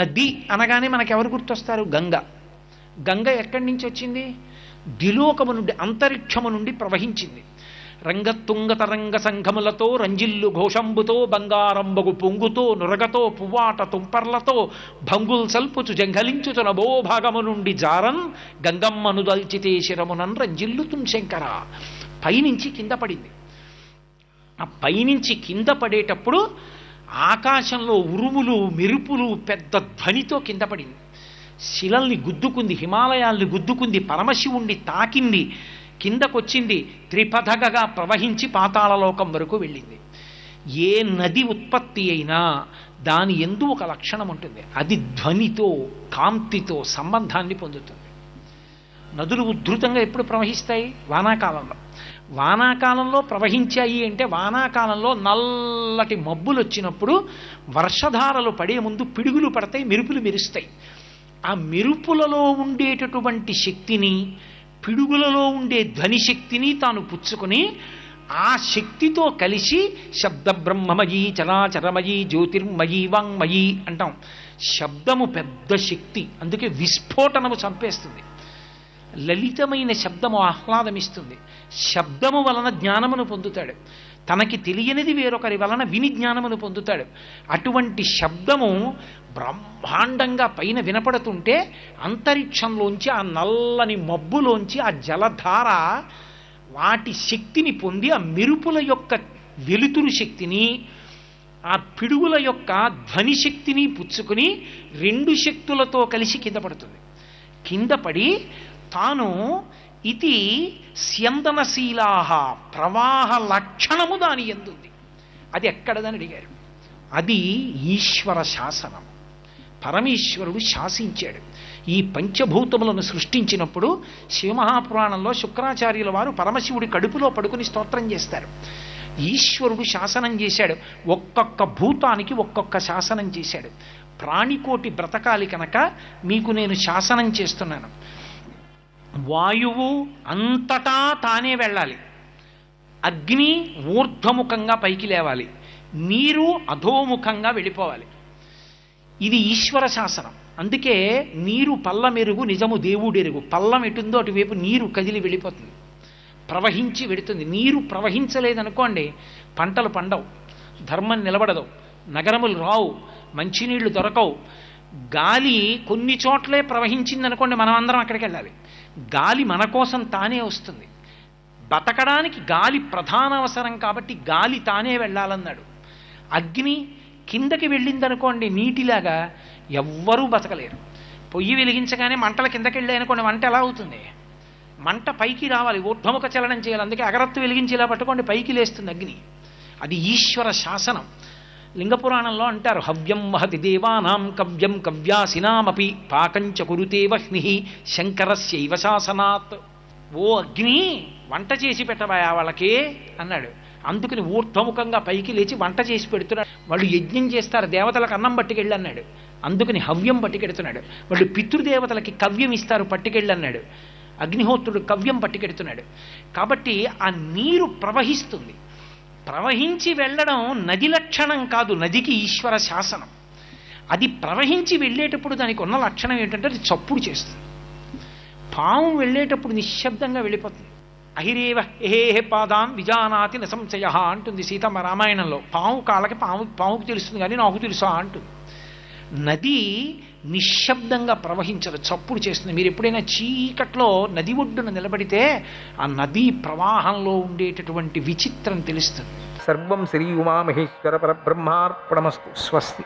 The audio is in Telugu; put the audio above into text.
నది అనగానే మనకెవరు గుర్తొస్తారు? గంగ. గంగ ఎక్కడి నుంచి వచ్చింది? దిలోకము నుండి, అంతరిక్షము నుండి ప్రవహించింది. రంగతుంగ తరంగ సంఘములతో రంజిల్లు ఘోషంబుతో బంగారంబగు పొంగుతో నురగతో పువ్వాట తుంపర్లతో భంగుల్ సల్పుచు జంఘలించుచు నభోభాగము నుండి జారన్ గంగమ్మను దల్చితే శిరమునన్ రంజిల్లు తుంశంకర. పైనుంచి కింద పడింది. ఆ పైనుంచి కింద పడేటప్పుడు ఆకాశంలో ఉరుములు మెరుపులు పెద్ద ధ్వనితో కింద పడింది. శిలల్ని గుద్దుకుంది, హిమాలయాల్ని గుద్దుకుంది, పరమశివుణ్ణి తాకింది, కిందకొచ్చింది, త్రిపథగగా ప్రవహించి పాతాళలోకం వరకు వెళ్ళింది. ఏ నది ఉత్పత్తి అయినా దాని యందు ఒక లక్షణం ఉంటుంది. అది ధ్వనితో, కాంతితో సంబంధాన్ని పొందుతుంది. నదులు ఉద్ధృతంగా ఎప్పుడు ప్రవహిస్తాయి? వానాకాలంలో. వానాకాలంలో ప్రవహించాయి అంటే వానాకాలంలో నల్లటి మబ్బులు వచ్చినప్పుడు వర్షధారలు పడే ముందు పిడుగులు పడతాయి, మెరుపులు మెరుస్తాయి. ఆ మెరుపులలో ఉండేటటువంటి శక్తిని, పిడుగులలో ఉండే ధ్వని శక్తిని తాను పుచ్చుకొని ఆ శక్తితో కలిసి శబ్ద బ్రహ్మమయీ చరాచరమయీ జ్యోతిర్మయీ వాంగ్మయీ అంటాం. శబ్దము పెద్ద శక్తి, అందుకే విస్ఫోటనము చంపేస్తుంది. లలితమైన శబ్దము ఆహ్లాదమిస్తుంది. శబ్దము వలన జ్ఞానమును పొందుతాడు. తనకి తెలియనిది వేరొకరి వలన విని జ్ఞానమును పొందుతాడు. అటువంటి శబ్దము బ్రహ్మాండంగా పైన వినపడుతుంటే అంతరిక్షంలోంచి, ఆ నల్లని మబ్బులోంచి ఆ జలధార వాటి శక్తిని పొంది ఆ మెరుపుల యొక్క వెలుతురు శక్తిని, ఆ పిడుగుల యొక్క ధ్వని శక్తిని పుచ్చుకుని రెండు శక్తులతో కలిసి కింద పడుతుంది. కింద పడి తాను ఇది స్యందనశీలాహ ప్రవాహ లక్షణము దాని ఎందుంది. అది ఎక్కడదని అడిగారు. అది ఈశ్వర శాసనం. పరమేశ్వరుడు శాసించాడు. ఈ పంచభూతములను సృష్టించినప్పుడు శివమహాపురాణంలో శుక్రాచార్యుల వారు పరమశివుడి కడుపులో పడుకుని స్తోత్రం చేస్తారు. ఈశ్వరుడు శాసనం చేశాడు. ఒక్కొక్క భూతానికి ఒక్కొక్క శాసనం చేశాడు. ప్రాణికోటి బ్రతకాలి కనుక మీకు నేను శాసనం చేస్తున్నాను. వాయువు అంతటా తానే వెళ్ళాలి. అగ్ని ఊర్ధ్వముఖంగా పైకి లేవాలి. నీరు అధోముఖంగా వెళ్ళిపోవాలి. ఇది ఈశ్వర శాసనం. అందుకే నీరు పల్లమెరుగు నిజము దేవుడెరుగు. పల్లం ఎటుందో అటువైపు నీరు కదిలి వెళ్ళిపోతుంది, ప్రవహించి వెడుతుంది. నీరు ప్రవహించలేదనుకోండి, పంటలు పండవు, ధర్మం నిలబడదు, నగరములు రావు, మంచినీళ్లు దొరకవు. గాలి కొన్ని చోట్లే ప్రవహించిందనుకోండి, మనం అందరం అక్కడికి వెళ్ళాలి. గాలి మన కోసం తానే వస్తుంది. బతకడానికి గాలి ప్రధాన అవసరం కాబట్టి గాలి తానే వెళ్ళాలన్నాడు. అగ్ని కిందకి వెళ్ళిందనుకోండి, నీటిలాగా ఎవ్వరూ బతకలేరు. పొయ్యి వెలిగించగానే మంటల కిందకి వెళ్ళాయనుకోండి, వంట ఎలా అవుతుంది? మంట పైకి రావాలి, ఊర్ధ్వముఖ చలనం చేయాలి. అందుకే అగరత్తు వెలిగించి ఇలా పట్టుకోండి, పైకి లేస్తుంది అగ్ని. అది ఈశ్వర శాసనం. లింగపురాణంలో అంటారు, హవ్యం వహతి దేవానాం కవ్యం కవ్యాసినామపి పాకంచ కురుతే వహ్ని శంకరస్యైవ శాసనాత్. ఓ అగ్ని, వంట చేసి పెట్టబాయా వాళ్ళకి అన్నాడు. అందుకని ఊర్ధ్వముఖంగా పైకి లేచి వంట చేసి పెడుతున్నాడు. వాళ్ళు యజ్ఞం చేస్తారు, దేవతలకు అన్నం పట్టుకెళ్ళి అన్నాడు. అందుకని హవ్యం పట్టుకెడుతున్నాడు. వాళ్ళు పితృదేవతలకి కవ్యం ఇస్తారు, పట్టుకెళ్ళి అన్నాడు. అగ్నిహోత్రుడు కవ్యం పట్టుకెడుతున్నాడు. కాబట్టి ఆ నీరు ప్రవహిస్తుంది. ప్రవహించి వెళ్ళడం నది లక్షణం కాదు, నదికి ఈశ్వర శాసనం. అది ప్రవహించి వెళ్ళేటప్పుడు దానికి ఉన్న లక్షణం ఏంటంటే అది చప్పుడు చేస్తుంది. పాము వెళ్ళేటప్పుడు నిశ్శబ్దంగా వెళ్ళిపోతుంది. అహిరేవ హే పాదాన్ విజానాతి న సంశయ అంటుంది సీతమ్మ రామాయణంలో. పాము కాళ్ళకి పాముకి తెలుస్తుంది కానీ నాకు తెలుసా అంటుంది. నది నిశ్శబ్దంగా ప్రవహించదు, చప్పుడు చేస్తుంది. మీరు ఎప్పుడైనా చీకట్లో నది ఒడ్డున నిలబడితే ఆ నదీ ప్రవాహంలో ఉండేటటువంటి విచిత్రం తెలుస్తుంది. సర్వం శ్రీ ఉమామహేశ్వర పరబ్రహ్మార్పణమస్తు. స్వస్తి.